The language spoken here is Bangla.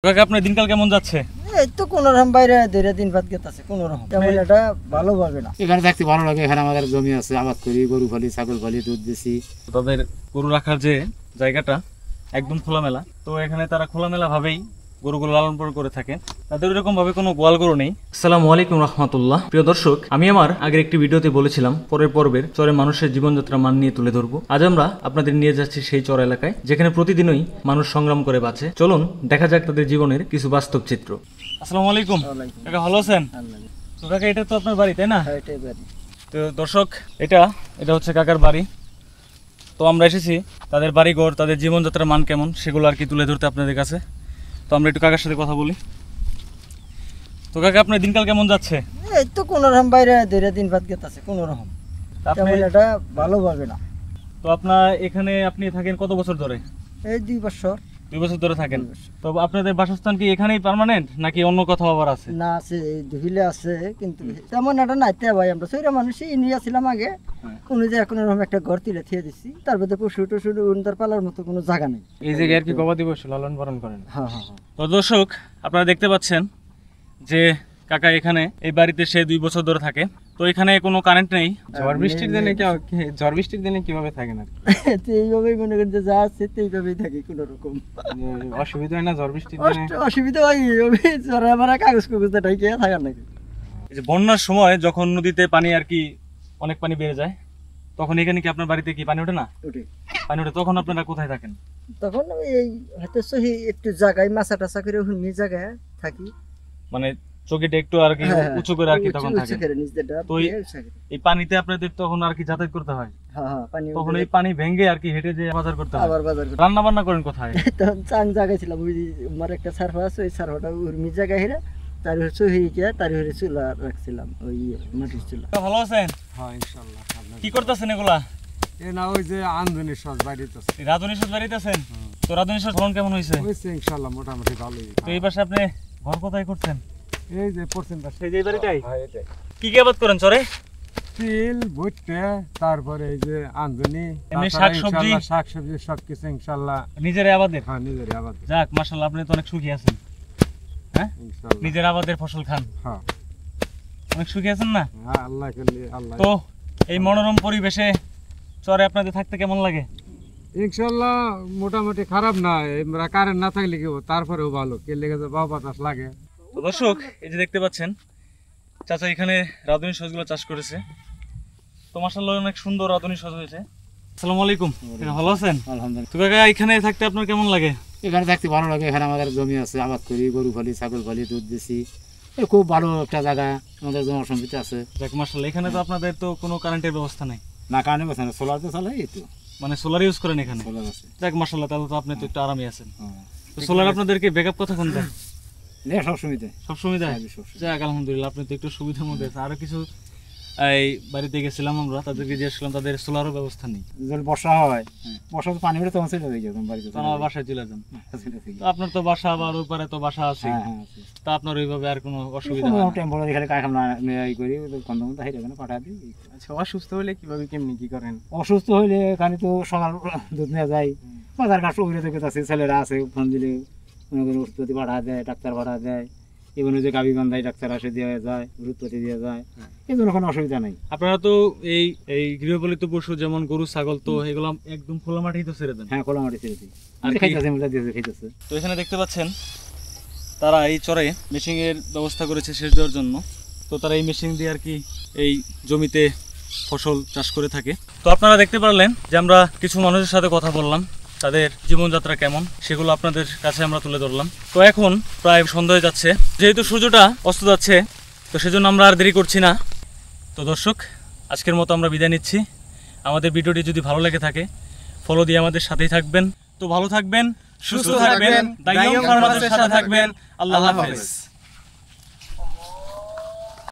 কাকা আপনার দিনকাল কেমন যাচ্ছে? এই তো কোনরকম বাইরে ধরে দিন ভাত গেতাছে কোনরকম। তেমন এটা ভালোভাবে না। এখানে থাকতে ভালো লাগে, এখানে আমাদের জমি আছে, আবাদ করি, গরু ফালি, ছাগল ফালি, দুধ দিছি। তাদের গরু রাখার যে জায়গাটা একদম খোলামেলা, তো এখানে তারা খোলামেলা ভাবেই গরুগুলো লালন পালন করে থাকে। তাদের এরকম ভাবে কোনো গোয়াল গরু নেই। আসসালামু আলাইকুম রাহমাতুল্লাহ। প্রিয় দর্শক, আমি আমার আগের একটি ভিডিওতে বলেছিলাম পরের পর্বের চরে মানুষের জীবনযাত্রার মান নিয়ে তুলে ধরবো। আজ আমরা আপনাদের নিয়ে যাচ্ছি সেই চর এলাকায়, যেখানে প্রতিদিনই মানুষ সংগ্রাম করে বাঁচে। চলুন দেখা যাক তাদের জীবনের কিছু বাস্তব চিত্র। আসসালামু আলাইকুম কাকা, ভালো আছেন? তো কাকা, এটা তো আপনার বাড়ি, তাই না? তো দর্শক, এটা হচ্ছে কাকার বাড়ি। তো আমরা এসেছি তাদের বাড়িঘর, তাদের জীবনযাত্রার মান কেমন সেগুলো আর কি তুলে ধরতে আপনাদের কাছে। তো আমরা একটু কাকার সাথে কথা বলি। তো কাকা আপনার দিনকাল কেমন যাচ্ছে? এই তো কোনরকম বাইরে ধরে দিন ভাত গেতাছে কোনরকম। তেমন এটা ভালোভাবে না। তো আপনার এখানে আপনি থাকেন কত বছর ধরে? এই 2 বছর। 2 বছর ধরে থাকেন। তো আপনাদের বাসস্থান কি এখানেই পার্মানেন্ট নাকি অন্য কোথাও আবার আছে? না, আছে এই দুহিলে আছে, কিন্তু তেমন এটা নাইতে ভাই। আমরা সৈরা মানুষই নিয়ে ছিলাম আগে, কোনো যে কোনরকম একটা ঘর তুলে থিয়ে দিচ্ছি। তারপরে পশু টশু উন্তার পালার মতো কোনো জায়গা নেই। এই জায়গায় আর কি গবাদি পশু লালন পালন করেন? হ্যাঁ। তো দর্শক, আপনারা দেখতে পাচ্ছেন যে কাকা এখানে এই বাড়িতে সে 2 বছর ধরে থাকে। তো এখানে কোনো কারেন্ট নেই। ঝড় বৃষ্টির দিনে কিভাবে থাকেন? এইভাবেই মনে করেন যে যা আছে এইভাবেই থাকি কোনো রকম। অসুবিধা হয় না ঝড় বৃষ্টির দিনে? অসুবিধা হয়, এইভাবেই ঝড়ে আমার কাগজ কুগজটা ঢাকে থাকার নাকি। এই যে বন্যার সময় যখন নদীতে পানি আর কি অনেক পানি বেড়ে যায়, তখন এখানে কি আপনার বাড়িতে কি পানি ওঠে না? পানি ওঠে, তখন আপনারা কোথায় থাকেন? তখন এই হয়তো সহি একটু জায়গায় মাছা টাছা করে হুমি জায়গায় থাকি, মানে চোখেটা একটু আর কি উঁচু করে আর কি তখন থাকে। তো এই পানিতে আপনাদের তখন আর কি যাতায়াত করতে হয়। তখন এই পানি ভেঙে আর কি হেঁটে যে বাজার করতে হয়। রান্না বান্না করেন কোথায়? তখন চাং জায়গায় ছিলাম, ওই আমার একটা সার্ফা আছে, ওই সার্ফাটা উর্মি জায়গায় হেরে তার সহি গিয়া তার হরে চুলা রাখছিলাম, ওই মাটির চুলা। ভালো আছেন? হ্যাঁ ইনশাআল্লাহ। কি করতেছেন এগুলা? না ওই যে আন্দনি সজ বাড়িতে আছে। রাধুনী সজ বাড়িতে আছেন? তো রাধুনী সজ ফলন কেমন হইছে? হইছে ইনশাআল্লাহ, মোটামুটি ভালোই। তো এই পাশে আপনি ঘর কোথায় করছেন? এই যে পশ্চিম পাশে এই যে বাড়িটাই? হ্যাঁ এটাই। কি কি আবাদ করেন চরে? তিল, ভুট্টা, তারপরে এই যে আন্দনি, এমনি শাকসবজি সবকিছু ইনশাআল্লাহ নিজের আবাদের। হ্যাঁ নিজেরই আবাদ। যাক মাশাআল্লাহ, আপনি তো অনেক সুখী আছেন। হ্যাঁ ইনশাআল্লাহ নিজের আবাদের ফসল খান, হ্যাঁ অনেক সুখী আছেন না? হ্যাঁ আল্লাহ করলে আল্লাহ। তো এই মনোরম পরিবেশে চরে আপনাদের থাকতে কেমন লাগে? ইনশাআল্লাহ মোটামুটি খারাপ না। আমরা কারেন্ট না থাকলে কি তারপরেও ভালো, কে লেগে যে বাবা বাতাস লাগে। তো দর্শক, এই যে দেখতে পাচ্ছেন চাচা এখানে রাধুনী সজগুলো চাষ করেছে। তো মাশাআল্লাহ অনেক সুন্দর রাধুনী সজ হয়েছে। আসসালামু আলাইকুম, ভালো আছেন? আলহামদুলিল্লাহ। তো কাকা এখানে থাকতে আপনার কেমন লাগে? এখানে থাকতে ভালো লাগে, এখানে আমাদের জমি আছে, আবাদ করি, গরু ফালি, ছাগল ফালি, দুধ দিছি। খুব ভালো একটা জায়গা, আমাদের জমা সম্পত্তি আছে। যাক মাশাআল্লাহ, এখানে তো আপনাদের তো কোনো কারেন্টের ব্যবস্থা নাই? না কারণে বসে না, সোলার তো চালাই, এই তো মানে সোলার ইউজ করেন এখানে? সোলার আছে। যাক মাশাআল্লাহ, তাহলে তো আপনি তো একটু আরামে আছেন। হ্যাঁ তো সোলার আপনাদেরকে ব্যাকআপ কতক্ষণ দেয়? সবসময় দেয়। সবসময় দেয়? যাক আলহামদুলিল্লাহ, আপনি তো একটু সুবিধার মধ্যে আছেন। আরো কিছু এই বাড়িতে গেছিলাম আমরা, তাদেরকে জিজ্ঞেস করলাম তাদের সোলারও ব্যবস্থা নেই। যদি বর্ষা হয়, বর্ষা তো পানি উঠে তখন চলে যায় বাড়িতে, তখন বাসায় চলে যান। তো আপনার তো বাসা আবার ওই পারে তো বাসা আছে, তা আপনার ওইভাবে আর কোনো অসুবিধা হয় না? টেম্পোরারি খালি কারখানা করি, কন্দম হাইরে পাঠা দিই। আচ্ছা, অসুস্থ হলে কিভাবে কেমনি কি করেন? অসুস্থ হইলে এখানে তো সকাল দুধ নেওয়া যায়, বাজার ঘাট সুবিধা থেকে আছে, ছেলেরা আছে, ফোন দিলে মনে করেন ওষুধপাতি পাঠা দেয়, ডাক্তার পাঠা দেয়। এগুলো যে গাভীগন্ধায় ডাক্তার আসে দেওয়া যায়, ওষুধপাতি দেওয়া যায়, এই জন্য কোনো অসুবিধা নেই। আপনারা তো এই গৃহপালিত পশু যেমন গরু ছাগল, তো এগুলো একদম খোলা মাঠেই তো ছেড়ে দেন? হ্যাঁ খোলা মাটি ছেড়ে দিই, আর খাইতেছে। তো এখানে দেখতে পাচ্ছেন তারা এই চরে মেশিং এর ব্যবস্থা করেছে সেচ দেওয়ার জন্য। তো তারা এই মেশিন দিয়ে আর কি এই জমিতে ফসল চাষ করে থাকে। তো আপনারা দেখতে পারলেন যে আমরা কিছু মানুষের সাথে কথা বললাম, তাদের জীবনযাত্রা কেমন সেগুলো আপনাদের কাছে আমরা তুলে ধরলাম। তো এখন প্রায় সন্ধ্যা হয়ে যাচ্ছে, যেহেতু সূর্যটা অস্ত যাচ্ছে, তো সেজন্য আমরা আর দেরি করছি না। তো দর্শক, আজকের মতো আমরা বিদায় নিচ্ছি। আমাদের ভিডিওটি যদি ভালো লেগে থাকে ফলো দিয়ে আমাদের সাথেই থাকবেন। তো ভালো থাকবেন, সুস্থ থাকবেন, দাইয়ুম ফার্মাসের সাথে থাকবেন। আল্লাহ হাফেজ।